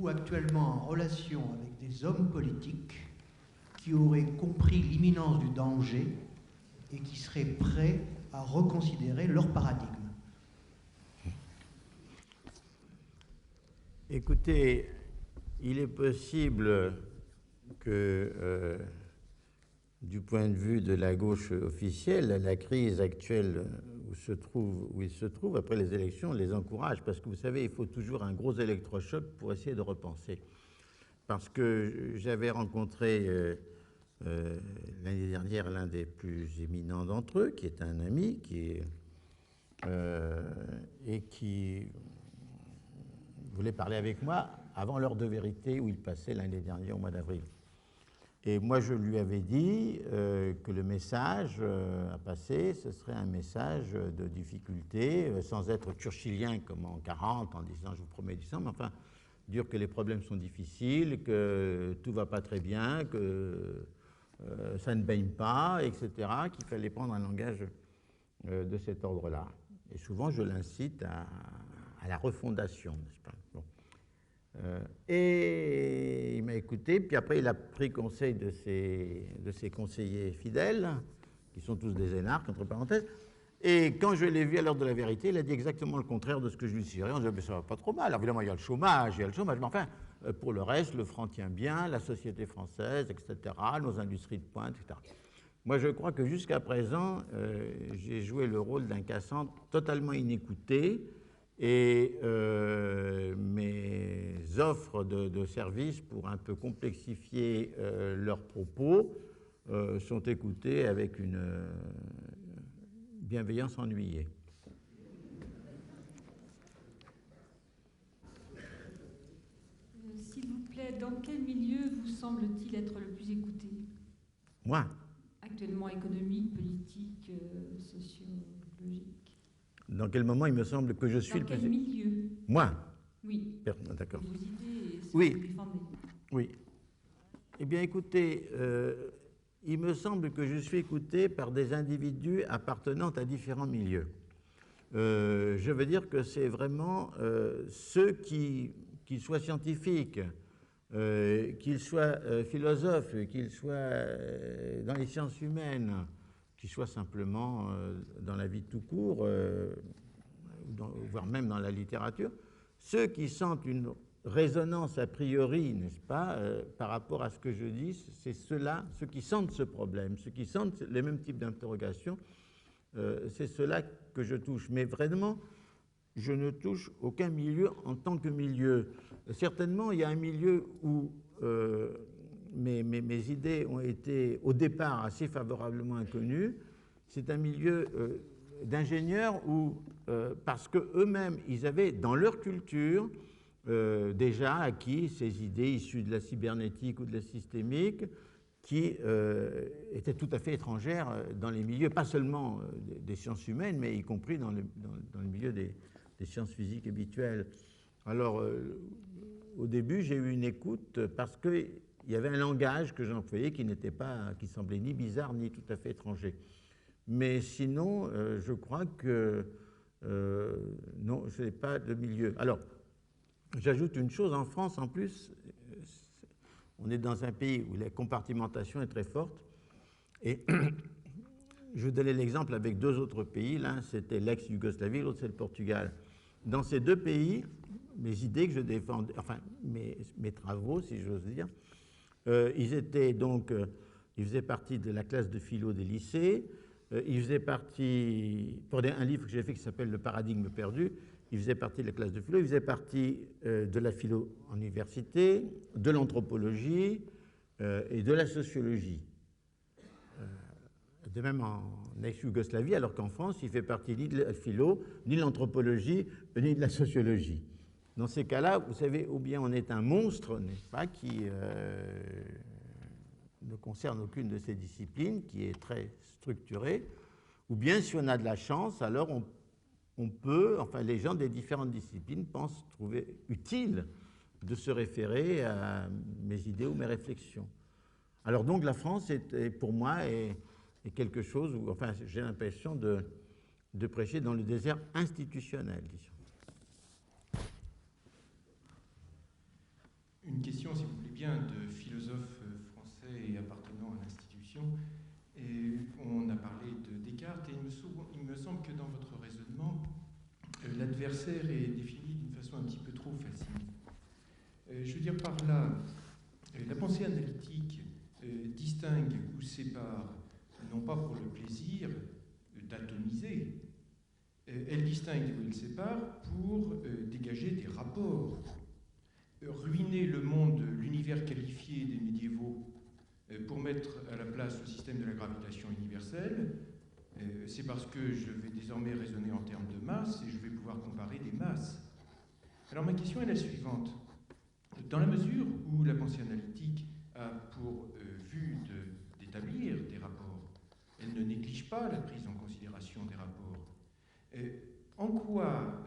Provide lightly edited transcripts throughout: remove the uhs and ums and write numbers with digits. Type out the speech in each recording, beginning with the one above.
êtes-vous actuellement en relation avec des hommes politiques qui auraient compris l'imminence du danger et qui seraient prêts à reconsidérer leur paradigme? Écoutez, il est possible que, du point de vue de la gauche officielle, la crise actuelle où il se trouve après les élections les encourage, parce que vous savez, il faut toujours un gros électrochoc pour essayer de repenser. Parce que j'avais rencontré l'année dernière l'un des plus éminents d'entre eux, qui est un ami, et qui voulait parler avec moi avant l'heure de vérité où il passait l'année dernière au mois d'avril. Et moi, je lui avais dit que le message à passer, ce serait un message de difficulté, sans être churchillien comme en 40, en disant « je vous promets du sang », mais enfin, dire que les problèmes sont difficiles, que tout ne va pas très bien, que ça ne baigne pas, etc., qu'il fallait prendre un langage de cet ordre-là. Et souvent, je l'incite à la refondation, n'est-ce pas? Bon. Et il m'a écouté, puis après il a pris conseil de ses conseillers fidèles, qui sont tous des énarques, entre parenthèses, et quand je l'ai vu à l'heure de la vérité, il a dit exactement le contraire de ce que je lui suggérais. On disait, mais ça va pas trop mal. Alors, évidemment, il y a le chômage, mais enfin, pour le reste, le franc tient bien, la société française, etc., nos industries de pointe, etc. Moi, je crois que jusqu'à présent, j'ai joué le rôle d'un Cassandre totalement inécouté, et mes offres de services pour un peu complexifier leurs propos sont écoutées avec une bienveillance ennuyée. S'il vous plaît, dans quel milieu vous semble-t-il être le plus écouté? Moi? Actuellement économique, politique, sociologique. Dans quel moment il me semble que je suis le plus... Dans quel milieu? Moi? Oui. D'accord. Vos idées et ce oui. que vous défendez. Oui. Eh bien, écoutez, il me semble que je suis écouté par des individus appartenant à différents milieux. Je veux dire que c'est vraiment ceux qui soient scientifiques, qu'ils soient philosophes, qu'ils soient dans les sciences humaines, qu'ils soient simplement dans la vie tout court, voire même dans la littérature, ceux qui sentent une résonance a priori, n'est-ce pas, par rapport à ce que je dis, c'est ceux-là, ceux qui sentent ce problème, ceux qui sentent les mêmes types d'interrogations, c'est ceux-là que je touche. Mais vraiment, je ne touche aucun milieu en tant que milieu. Certainement, il y a un milieu où mes idées ont été au départ assez favorablement inconnues. C'est un milieu d'ingénieurs où, parce qu'eux-mêmes, ils avaient dans leur culture déjà acquis ces idées issues de la cybernétique ou de la systémique qui étaient tout à fait étrangères dans les milieux, pas seulement des sciences humaines, mais y compris dans le milieu des sciences physiques habituelles. Alors, au début, j'ai eu une écoute parce qu'il y avait un langage que j'employais qui semblait ni bizarre ni tout à fait étranger. Mais sinon, je crois que non, ce n'est pas le milieu. Alors, j'ajoute une chose, en France, en plus, on est dans un pays où la compartimentation est très forte, et je vous donnais l'exemple avec deux autres pays, l'un c'était l'ex-Yougoslavie, l'autre c'est le Portugal. Dans ces deux pays, mes idées que je défendais, enfin mes travaux, si j'ose dire, ils faisaient partie de la classe de philo des lycées, ils faisaient partie, pour un livre que j'ai fait qui s'appelle Le paradigme perdu, ils faisaient partie de la classe de philo, ils faisaient partie de la philo en université, de l'anthropologie et de la sociologie. De même en ex-Yougoslavie, alors qu'en France, il ne fait partie ni de la philo, ni de l'anthropologie, ni de la sociologie. Dans ces cas-là, vous savez, ou bien on est un monstre, n'est-ce pas, qui ne concerne aucune de ces disciplines, qui est très structurée, ou bien si on a de la chance, alors on peut, enfin les gens des différentes disciplines pensent trouver utile de se référer à mes idées ou mes réflexions. Alors donc la France, pour moi, est quelque chose où, enfin, j'ai l'impression de prêcher dans le désert institutionnel, disons. une question, si vous voulez bien, de philosophe français et appartenant à l'institution. Et on a parlé de Descartes, et il me semble que dans votre raisonnement, l'adversaire est défini d'une façon un petit peu trop facile. Je veux dire par là, la pensée analytique distingue ou sépare, non pas pour le plaisir d'atomiser, elle distingue ou elle sépare pour dégager des rapports. Ruiner le monde, l'univers qualifié des médiévaux pour mettre à la place le système de la gravitation universelle, c'est parce que je vais désormais raisonner en termes de masse et je vais pouvoir comparer des masses. Alors ma question est la suivante. Dans la mesure où la pensée analytique a pour vue d'établir des rapports, elle ne néglige pas la prise en considération des rapports. En quoi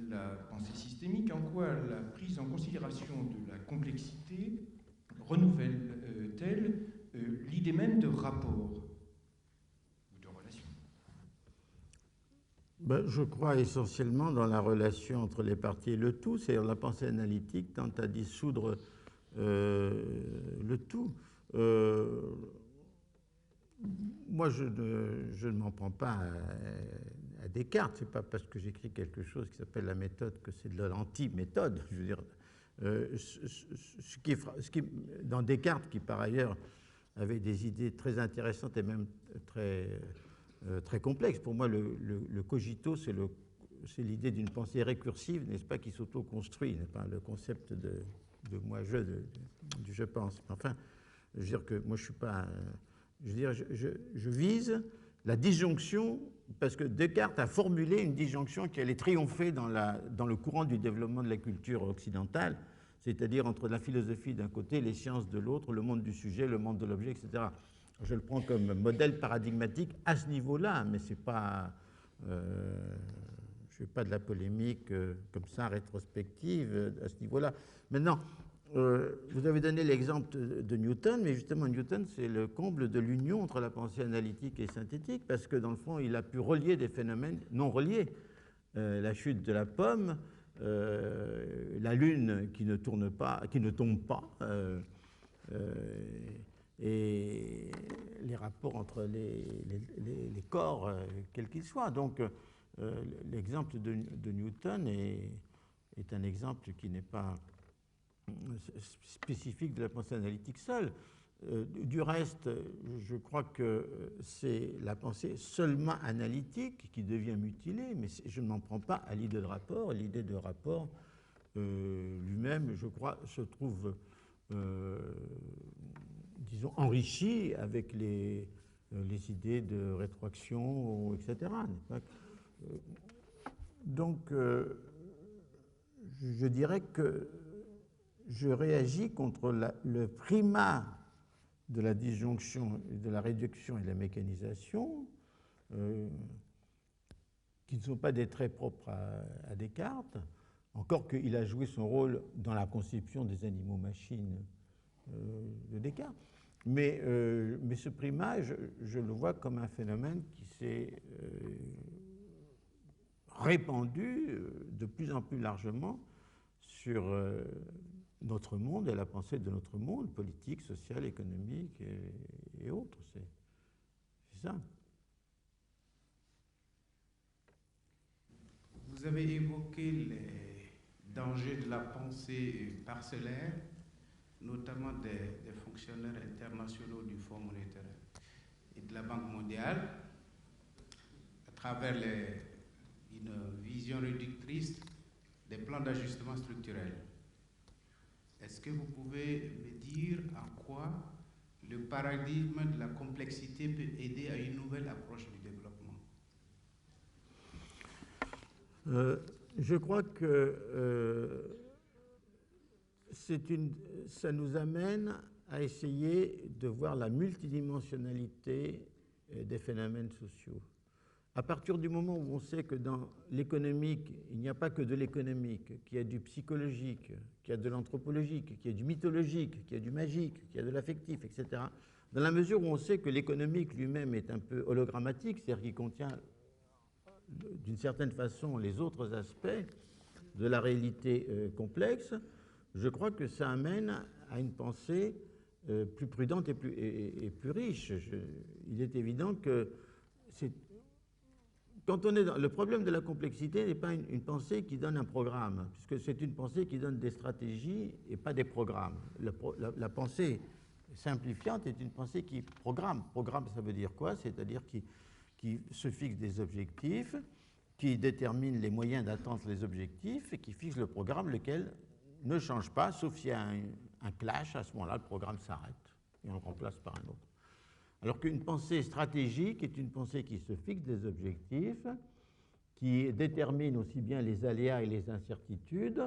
la pensée systémique, en quoi la prise en considération de la complexité renouvelle-t-elle l'idée même de rapport ou de relation? Ben, je crois essentiellement dans la relation entre les parties et le tout, c'est-à-dire la pensée analytique tente à dissoudre le tout. Moi, je ne m'en prends pas à Descartes. Ce n'est pas parce que j'écris quelque chose qui s'appelle la méthode que c'est de l'anti-méthode. Je veux dire, dans Descartes, qui par ailleurs avait des idées très intéressantes et même très complexes, pour moi, le cogito, c'est l'idée d'une pensée récursive, n'est-ce pas, qui s'auto-construit, n'est-ce pas, le concept de moi-je, du je pense. Enfin, je veux dire que moi, je suis pas... Je veux dire, je vise la disjonction, parce que Descartes a formulé une disjonction qui allait triompher dans le courant du développement de la culture occidentale, c'est-à-dire entre la philosophie d'un côté, les sciences de l'autre, le monde du sujet, le monde de l'objet, etc. Je le prends comme modèle paradigmatique à ce niveau-là, mais c'est pas... je ne fais pas de la polémique comme ça, rétrospective, à ce niveau-là. Maintenant, vous avez donné l'exemple de Newton, mais justement Newton, c'est le comble de l'union entre la pensée analytique et synthétique, parce que dans le fond, il a pu relier des phénomènes non reliés. La chute de la pomme, la lune qui ne tombe pas, et les rapports entre les corps, quels qu'ils soient. Donc, l'exemple de Newton est un exemple qui n'est pas spécifique de la pensée analytique seule. Du reste, je crois que c'est la pensée seulement analytique qui devient mutilée, mais je ne m'en prends pas à l'idée de rapport. L'idée de rapport lui-même, je crois, se trouve, disons, enrichie avec les idées de rétroaction, etc. Donc, je dirais que je réagis contre le primat de la disjonction, de la réduction et de la mécanisation, qui ne sont pas des traits propres à Descartes, encore qu'il a joué son rôle dans la conception des animaux-machines de Descartes. Mais ce primat, je le vois comme un phénomène qui s'est répandu de plus en plus largement sur notre monde et la pensée de notre monde, politique, social, économique et autres. C'est ça. Vous avez évoqué les dangers de la pensée parcellaire, notamment des fonctionnaires internationaux du Fonds monétaire et de la Banque mondiale, à travers une vision réductrice des plans d'ajustement structurel. Est-ce que vous pouvez me dire en quoi le paradigme de la complexité peut aider à une nouvelle approche du développement? Je crois que ça nous amène à essayer de voir la multidimensionnalité des phénomènes sociaux. À partir du moment où on sait que dans l'économique, il n'y a pas que de l'économique, qu'il y a du psychologique, qu'il y a de l'anthropologique, qu'il y a du mythologique, qu'il y a du magique, qu'il y a de l'affectif, etc., dans la mesure où on sait que l'économique lui-même est un peu hologrammatique, c'est-à-dire qu'il contient d'une certaine façon les autres aspects de la réalité complexe, je crois que ça amène à une pensée plus prudente et plus riche. Il est évident que quand on est dans, le problème de la complexité n'est pas une pensée qui donne un programme, puisque c'est une pensée qui donne des stratégies et pas des programmes. La pensée simplifiante est une pensée qui programme. Programme, ça veut dire quoi? C'est-à-dire qui se fixe des objectifs, qui détermine les moyens d'atteindre les objectifs et qui fixe le programme, lequel ne change pas, sauf s'il y a un clash. À ce moment-là, le programme s'arrête et on le remplace par un autre. Alors qu'une pensée stratégique est une pensée qui se fixe des objectifs, qui détermine aussi bien les aléas et les incertitudes,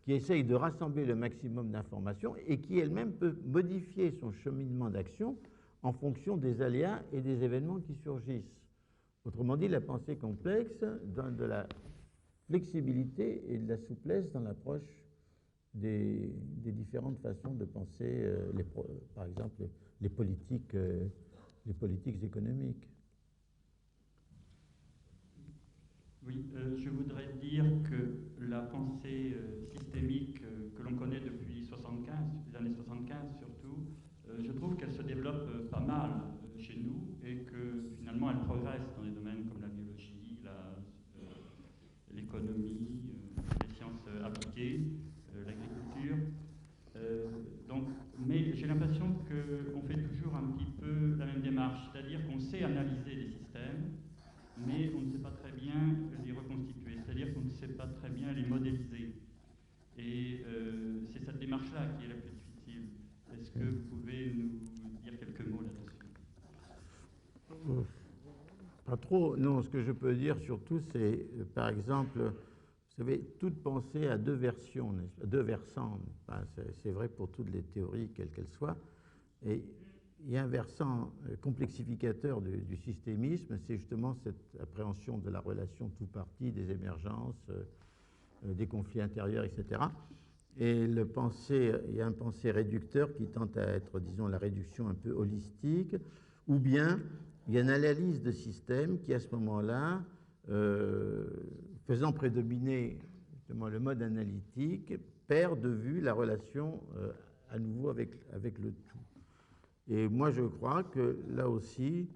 qui essaye de rassembler le maximum d'informations et qui elle-même peut modifier son cheminement d'action en fonction des aléas et des événements qui surgissent. Autrement dit, la pensée complexe donne de la flexibilité et de la souplesse dans l'approche des différentes façons de penser, par exemple, les politiques économiques. Oui, je voudrais dire que la pensée systémique que l'on connaît depuis les années 75 surtout, je trouve qu'elle se développe pas mal chez nous et que finalement elle progresse dans des domaines comme la biologie, l'économie, les sciences appliquées, l'agriculture. Mais j'ai l'impression qu'on fait toujours un petit peu la même démarche, c'est-à-dire qu'on sait analyser les systèmes, mais on ne sait pas très bien les reconstituer, c'est-à-dire qu'on ne sait pas très bien les modéliser. Et c'est cette démarche-là qui est la plus difficile. Est-ce que vous pouvez nous dire quelques mots là-dessus? Pas trop. Non, ce que je peux dire surtout, c'est, par exemple, vous savez, toute pensée a deux versions, deux versants. C'est vrai pour toutes les théories, quelles qu'elles soient. Et il y a un versant complexificateur du systémisme, c'est justement cette appréhension de la relation tout-parti, des émergences, des conflits intérieurs, etc. Et il y a un pensée réducteur qui tente à être, disons, la réduction un peu holistique, ou bien il y a une analyse de système qui, à ce moment-là, faisant prédominer justement le mode analytique, perd de vue la relation à nouveau avec le tout. Et moi, je crois que là aussi,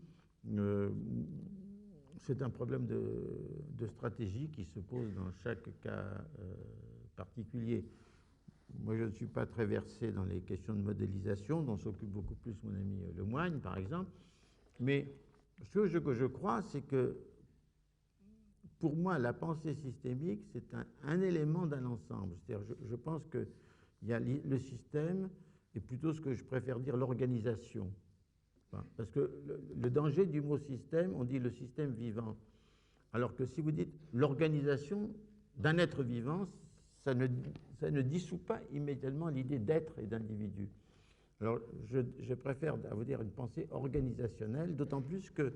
c'est un problème de stratégie qui se pose dans chaque cas particulier. Moi, je ne suis pas très versé dans les questions de modélisation, dont s'occupe beaucoup plus mon ami Lemoigne, par exemple. Mais ce que je crois, c'est que pour moi, la pensée systémique, c'est un élément d'un ensemble. C'est-à-dire, je pense qu'il y a le système et plutôt ce que je préfère dire l'organisation. Parce que le danger du mot système, on dit le système vivant. Alors que si vous dites l'organisation d'un être vivant, ça ne dissout pas immédiatement l'idée d'être et d'individu. Alors je préfère à vous dire une pensée organisationnelle, d'autant plus que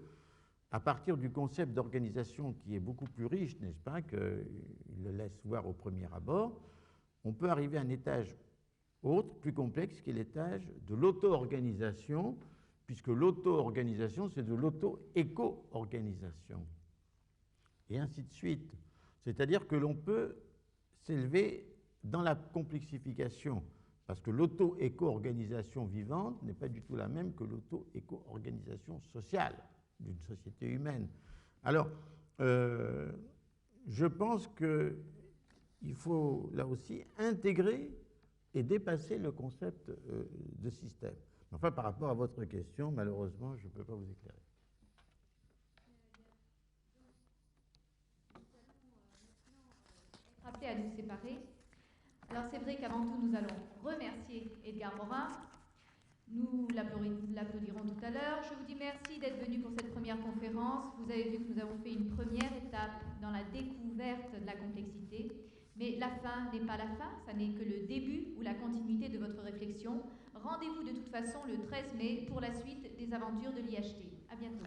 à partir du concept d'organisation qui est beaucoup plus riche, n'est-ce pas, qu'il le laisse voir au premier abord, on peut arriver à un étage autre, plus complexe, qui est l'étage de l'auto-organisation, puisque l'auto-organisation, c'est de l'auto-éco-organisation. Et ainsi de suite. C'est-à-dire que l'on peut s'élever dans la complexification, parce que l'auto-éco-organisation vivante n'est pas du tout la même que l'auto-éco-organisation sociale d'une société humaine. Alors, je pense qu'il faut là aussi intégrer et dépasser le concept de système. Enfin, par rapport à votre question, malheureusement, je ne peux pas vous éclairer. Appelé à nous séparer. Alors c'est vrai qu'avant tout, nous allons remercier Edgar Morin. Nous l'applaudirons tout à l'heure. Je vous dis merci d'être venu pour cette première conférence. Vous avez vu que nous avons fait une première étape dans la découverte de la complexité. Mais la fin n'est pas la fin, ça n'est que le début ou la continuité de votre réflexion. Rendez-vous de toute façon le 13 mai pour la suite des aventures de l'IHT. À bientôt.